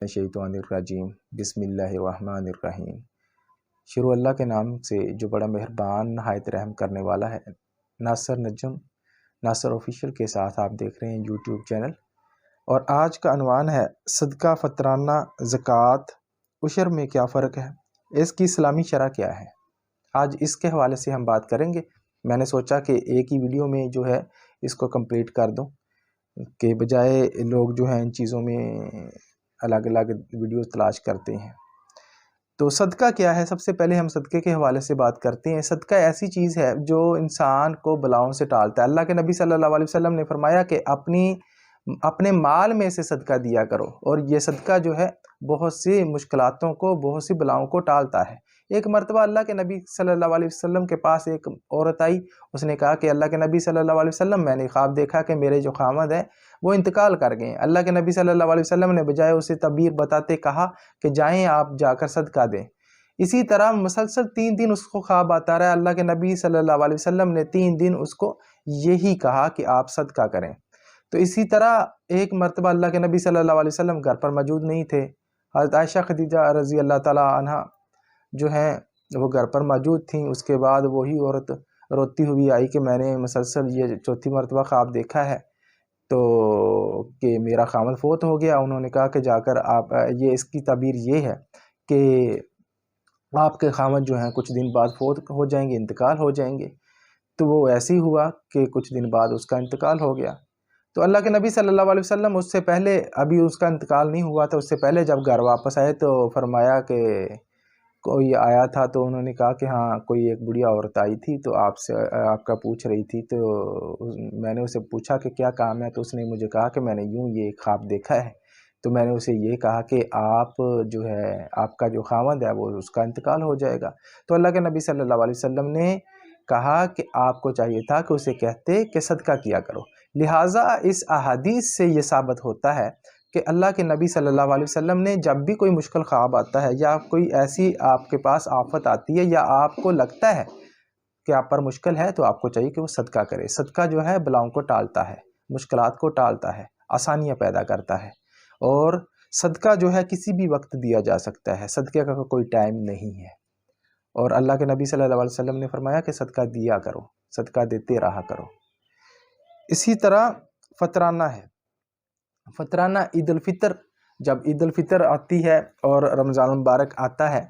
شیطان الرجیم بسم اللہ الرحمن الرحیم۔ شروع اللہ کے نام سے جو بڑا مہربان نہایت رحم کرنے والا ہے۔ ناصر نجم ناصر آفیشیل کے ساتھ آپ دیکھ رہے ہیں یوٹیوب چینل، اور آج کا عنوان ہے صدقہ، فطرانہ، زکوٰۃ، عشر میں کیا فرق ہے، اس کی اسلامی شرح کیا ہے۔ آج اس کے حوالے سے ہم بات کریں گے۔ میں نے سوچا کہ ایک ہی ویڈیو میں جو ہے اس کو کمپلیٹ کر دوں، کہ بجائے لوگ جو ہیں ان چیزوں میں الگ الگ ویڈیوز تلاش کرتے ہیں۔ تو صدقہ کیا ہے؟ سب سے پہلے ہم صدقے کے حوالے سے بات کرتے ہیں۔ صدقہ ایسی چیز ہے جو انسان کو بلاؤں سے ٹالتا ہے۔ اللہ کے نبی صلی اللہ علیہ وسلم نے فرمایا کہ اپنے مال میں سے صدقہ دیا کرو، اور یہ صدقہ جو ہے بہت سی مشکلاتوں کو، بہت سی بلاؤں کو ٹالتا ہے۔ ایک مرتبہ اللہ کے نبی صلی اللہ علیہ وسلم کے پاس ایک عورت آئی، اس نے کہا کہ اللہ کے نبی صلی اللہ علیہ وسلم، میں نے خواب دیکھا کہ میرے جو خامد ہیں وہ انتقال کر گئے ہیں۔ اللہ کے نبی صلی اللہ علیہ وسلم نے بجائے اسے تعبیر بتاتے کہا کہ جائیں آپ جا کر صدقہ دیں۔ اسی طرح مسلسل 3 دن اس کو خواب آتا رہا۔ اللہ کے نبی صلی اللہ علیہ وسلم نے 3 دن اس کو یہی کہا کہ آپ صدقہ کریں۔ تو اسی طرح ایک مرتبہ اللہ کے نبی صلی اللہ علیہ وسلم گھر پر موجود نہیں تھے۔ حضرت عائشہ خدیجہ رضی اللہ تعالی عنہ جو ہیں وہ گھر پر موجود تھیں۔ اس کے بعد وہی عورت روتی ہوئی آئی کہ میں نے مسلسل یہ 4تھی مرتبہ خواب دیکھا ہے تو کہ میرا خامد فوت ہو گیا۔ انہوں نے کہا کہ جا کر آپ، یہ اس کی تعبیر یہ ہے کہ آپ کے خامد جو ہیں کچھ دن بعد فوت ہو جائیں گے، انتقال ہو جائیں گے۔ تو وہ ایسے ہی ہوا کہ کچھ دن بعد اس کا انتقال ہو گیا۔ تو اللہ کے نبی صلی اللہ علیہ وسلم اس سے پہلے، ابھی اس کا انتقال نہیں ہوا تھا، اس سے پہلے جب گھر واپس آئے تو فرمایا کہ کوئی آیا تھا، تو انہوں نے کہا کہ ہاں کوئی ایک بڑھیا عورت آئی تھی تو آپ کا پوچھ رہی تھی۔ تو میں نے اسے پوچھا کہ کیا کام ہے، تو اس نے مجھے کہا کہ میں نے یہ خواب دیکھا ہے۔ تو میں نے اسے یہ کہا کہ آپ جو ہے، آپ کا جو خاوند ہے وہ اس کا انتقال ہو جائے گا۔ تو اللہ کے نبی صلی اللہ علیہ وسلم نے کہا کہ آپ کو چاہیے تھا کہ اسے کہتے کہ صدقہ کیا کرو۔ لہٰذا اس احادیث سے یہ ثابت ہوتا ہے کہ اللہ کے نبی صلی اللہ علیہ وسلم نے جب بھی کوئی مشکل خواب آتا ہے، یا کوئی ایسی آپ کے پاس آفت آتی ہے، یا آپ کو لگتا ہے کہ آپ پر مشکل ہے، تو آپ کو چاہیے کہ وہ صدقہ کرے۔ صدقہ جو ہے بلاؤں کو ٹالتا ہے، مشکلات کو ٹالتا ہے، آسانیاں پیدا کرتا ہے، اور صدقہ جو ہے کسی بھی وقت دیا جا سکتا ہے، صدقے کا کوئی ٹائم نہیں ہے۔ اور اللہ کے نبی صلی اللہ علیہ وسلم نے فرمایا کہ صدقہ دیا کرو، صدقہ دیتے رہا کرو۔ اسی طرح فطرانہ ہے۔ فطرانہ عید الفطر، جب عید الفطر آتی ہے اور رمضان المبارک آتا ہے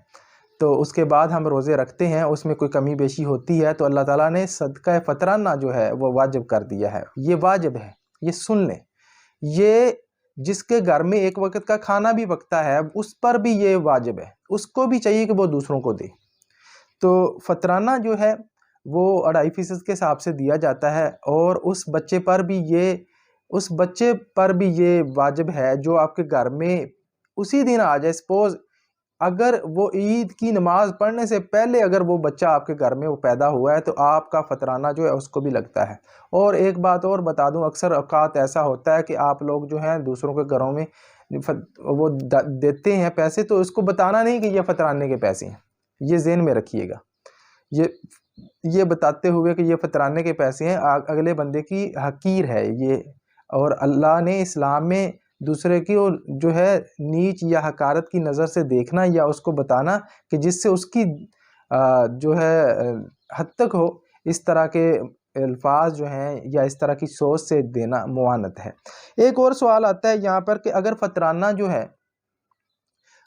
تو اس کے بعد ہم روزے رکھتے ہیں، اس میں کوئی کمی بیشی ہوتی ہے تو اللہ تعالیٰ نے صدقہ فطرانہ جو ہے وہ واجب کر دیا ہے۔ یہ واجب ہے، یہ سن لیں۔ یہ جس کے گھر میں ایک وقت کا کھانا بھی پکتا ہے اس پر بھی یہ واجب ہے، اس کو بھی چاہیے کہ وہ دوسروں کو دے۔ تو فطرانہ جو ہے وہ 2.5% کے حساب سے دیا جاتا ہے، اور اس بچے پر بھی یہ واجب ہے جو آپ کے گھر میں اسی دن آ جائے۔ سپوز اگر وہ عید کی نماز پڑھنے سے پہلے اگر وہ بچہ آپ کے گھر میں وہ پیدا ہوا ہے تو آپ کا فطرانہ جو ہے اس کو بھی لگتا ہے۔ اور ایک بات اور بتا دوں، اکثر اوقات ایسا ہوتا ہے کہ آپ لوگ جو ہیں دوسروں کے گھروں میں وہ دیتے ہیں پیسے، تو اس کو بتانا نہیں کہ یہ فطرانے کے پیسے ہیں، یہ ذہن میں رکھیے گا۔ یہ بتاتے ہوئے کہ یہ فطرانے کے پیسے ہیں، اگلے بندے کی حقیر ہے یہ۔ اور اللہ نے اسلام میں دوسرے کی جو ہے نیچ یا حقارت کی نظر سے دیکھنا یا اس کو بتانا کہ جس سے اس کی جو ہے حد تک ہو، اس طرح کے الفاظ جو ہیں یا اس طرح کی سوچ سے دینا موانت ہے۔ ایک اور سوال آتا ہے یہاں پر کہ اگر فطرانہ جو ہے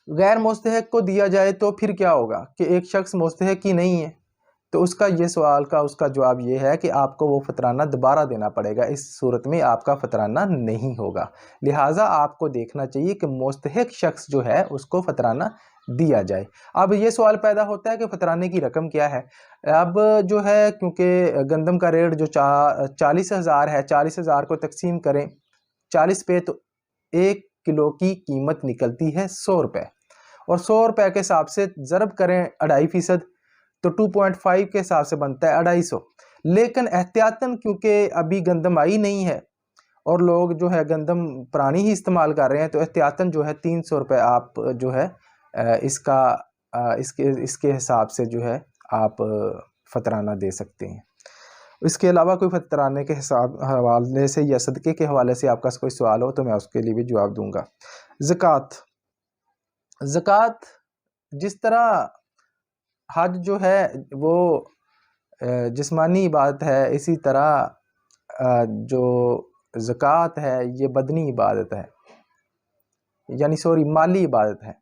غیر مستحق کو دیا جائے تو پھر کیا ہوگا، کہ ایک شخص مستحق ہی نہیں ہے، تو اس کا یہ سوال کا اس کا جواب یہ ہے کہ آپ کو وہ فطرانہ دوبارہ دینا پڑے گا۔ اس صورت میں آپ کا فطرانہ نہیں ہوگا۔ لہٰذا آپ کو دیکھنا چاہیے کہ مستحق شخص جو ہے اس کو فطرانہ دیا جائے۔ اب یہ سوال پیدا ہوتا ہے کہ فطرانے کی رقم کیا ہے۔ اب جو ہے کیونکہ گندم کا ریٹ جو 40,000 ہے، 40,000 کو تقسیم کریں 40 پہ تو 1 کلو کی قیمت نکلتی ہے 100 روپے، اور 100 روپے کے حساب سے ضرب کریں 2.5%، تو 2.5 کے حساب سے بنتا ہے 250۔ لیکن احتیاطاً کیونکہ ابھی گندم آئی نہیں ہے اور لوگ جو ہے گندم پرانی ہی استعمال کر رہے ہیں، تو احتیاطاً جو ہے 300 روپے آپ جو ہے اس کے حساب سے جو ہے آپ فطرانہ دے سکتے ہیں۔ اس کے علاوہ کوئی فطرانے کے حوالے سے یا صدقے کے حوالے سے آپ کا کوئی سوال ہو تو میں اس کے لیے بھی جواب دوں گا۔ زکوٰۃ زکوٰۃ جس طرح حج جو ہے وہ جسمانی عبادت ہے، اسی طرح جو زکوٰۃ ہے یہ بدنی عبادت ہے، یعنی مالی عبادت ہے۔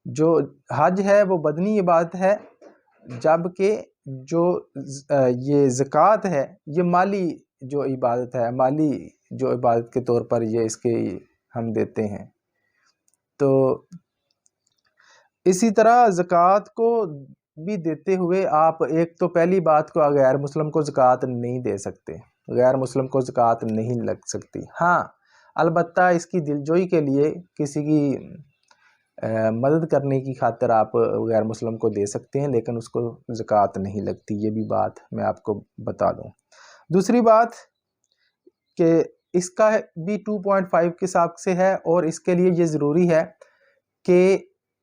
جو حج ہے وہ بدنی عبادت ہے، جبکہ جو یہ زکوٰۃ ہے یہ مالی جو عبادت ہے، مالی جو عبادت کے طور پر یہ اس کے ہم دیتے ہیں۔ تو اسی طرح زکوٰۃ کو بھی دیتے ہوئے آپ ایک تو پہلی بات کو غیر مسلم کو زکوٰۃ نہیں دے سکتے، غیر مسلم کو زکوٰۃ نہیں لگ سکتی۔ ہاں البتہ اس کی دلجوئی کے لیے کسی کی مدد کرنے کی خاطر آپ غیر مسلم کو دے سکتے ہیں، لیکن اس کو زکوٰۃ نہیں لگتی، یہ بھی بات میں آپ کو بتا دوں۔ دوسری بات کہ اس کا بھی 2.5 کے حساب سے ہے، اور اس کے لیے یہ ضروری ہے کہ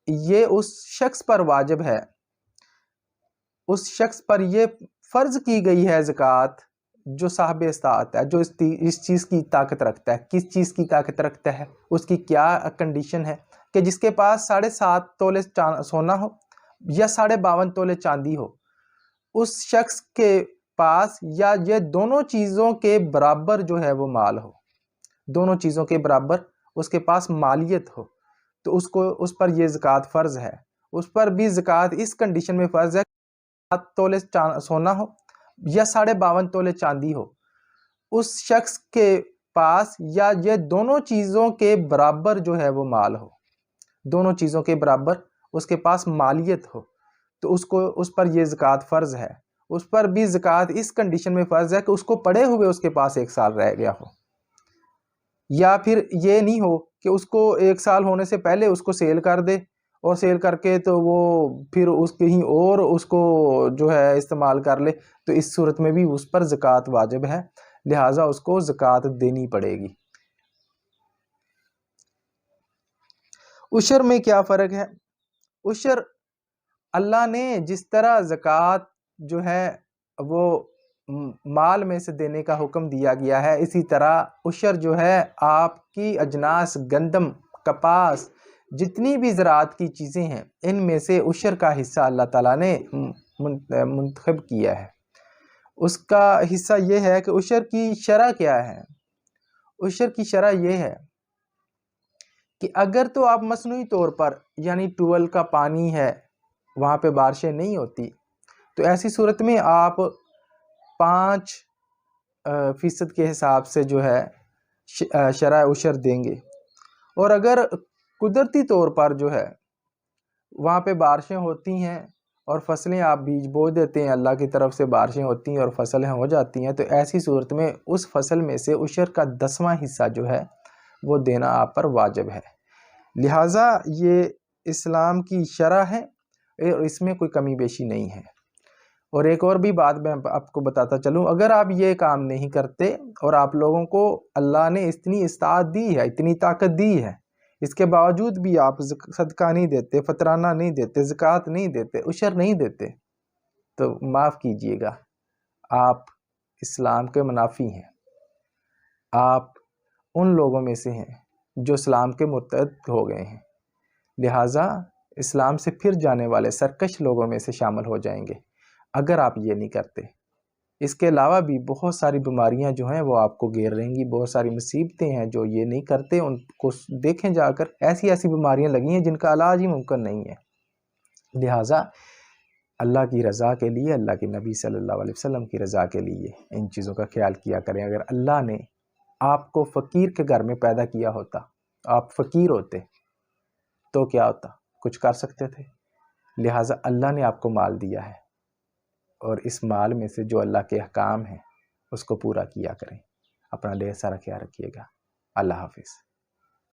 یہ اس شخص پر واجب ہے، اس شخص پر یہ فرض کی گئی ہے زکوٰۃ جو صاحب استطاعت ہے، جو اس چیز کی طاقت رکھتا ہے۔ کس چیز کی طاقت رکھتا ہے؟ اس کی کیا کنڈیشن ہے کہ جس کے پاس 7.5 تولے سونا ہو یا 52.5 تولے چاندی ہو، اس شخص کے پاس یا یہ دونوں چیزوں کے برابر جو ہے وہ مال ہو، دونوں چیزوں کے برابر اس کے پاس مالیت ہو، تو اس پر یہ زکوٰۃ فرض ہے۔ اس پر بھی زکوٰۃ اس کنڈیشن میں فرض ہے کہ 7 تولے سونا ہو یا 52.5 تولے چاندی ہو، اس شخص کے پاس یا یہ دونوں چیزوں کے برابر جو ہے وہ مال ہو، دونوں چیزوں کے برابر اس کے پاس مالیت ہو، تو اس پر یہ زکوٰۃ فرض ہے۔ اس پر بھی زکوٰۃ اس کنڈیشن میں فرض ہے کہ اس کو پڑے ہوئے اس کے پاس 1 سال رہ گیا ہو، یا پھر یہ نہیں ہو کہ اس کو 1 سال ہونے سے پہلے اس کو سیل کر دے، اور سیل کر کے تو وہ پھر اس کہیں اور اس کو جو ہے استعمال کر لے، تو اس صورت میں بھی اس پر زکوٰۃ واجب ہے، لہٰذا اس کو زکوٰۃ دینی پڑے گی۔ عشر میں کیا فرق ہے؟ عشر اللہ نے جس طرح زکوٰۃ جو ہے وہ مال میں سے دینے کا حکم دیا گیا ہے، اسی طرح عشر جو ہے آپ کی اجناس، گندم، کپاس، جتنی بھی زراعت کی چیزیں ہیں ان میں سے عشر کا حصہ اللہ تعالیٰ نے منتخب کیا ہے۔ اس کا حصہ یہ ہے کہ عشر کی شرح کیا ہے؟ عشر کی شرح یہ ہے کہ اگر تو آپ مصنوعی طور پر یعنی ٹویل کا پانی ہے، وہاں پہ بارشیں نہیں ہوتی، تو ایسی صورت میں آپ 5% کے حساب سے جو ہے شرح عشر دیں گے۔ اور اگر قدرتی طور پر جو ہے وہاں پہ بارشیں ہوتی ہیں اور فصلیں آپ بیج بو دیتے ہیں، اللہ کی طرف سے بارشیں ہوتی ہیں اور فصلیں ہو جاتی ہیں، تو ایسی صورت میں اس فصل میں سے عشر کا 10واں حصہ جو ہے وہ دینا آپ پر واجب ہے۔ لہٰذا یہ اسلام کی شرح ہے اور اس میں کوئی کمی بیشی نہیں ہے۔ اور ایک اور بھی بات میں آپ کو بتاتا چلوں، اگر آپ یہ کام نہیں کرتے اور آپ لوگوں کو اللہ نے اتنی استطاعت دی ہے، اتنی طاقت دی ہے، اس کے باوجود بھی آپ صدقہ نہیں دیتے، فطرانہ نہیں دیتے، زکوٰۃ نہیں دیتے، عشر نہیں دیتے، تو معاف کیجئے گا، آپ اسلام کے منافی ہیں، آپ ان لوگوں میں سے ہیں جو اسلام کے مرتد ہو گئے ہیں، لہٰذا اسلام سے پھر جانے والے سرکش لوگوں میں سے شامل ہو جائیں گے اگر آپ یہ نہیں کرتے۔ اس کے علاوہ بھی بہت ساری بیماریاں جو ہیں وہ آپ کو گھیر رہیں گی، بہت ساری مصیبتیں ہیں، جو یہ نہیں کرتے ان کو دیکھیں جا کر، ایسی ایسی بیماریاں لگی ہیں جن کا علاج ہی ممکن نہیں ہے۔ لہٰذا اللہ کی رضا کے لیے، اللہ کے نبی صلی اللہ علیہ وسلم کی رضا کے لیے ان چیزوں کا خیال کیا کریں۔ اگر اللہ نے آپ کو فقیر کے گھر میں پیدا کیا ہوتا، آپ فقیر ہوتے، تو کیا ہوتا؟ کچھ کر سکتے تھے؟ لہٰذا اللہ نے آپ کو مال دیا ہے، اور اس مال میں سے جو اللہ کے احکام ہیں اس کو پورا کیا کریں۔ اپنا ڈھیر سارا خیال رکھیے گا۔ اللہ حافظ۔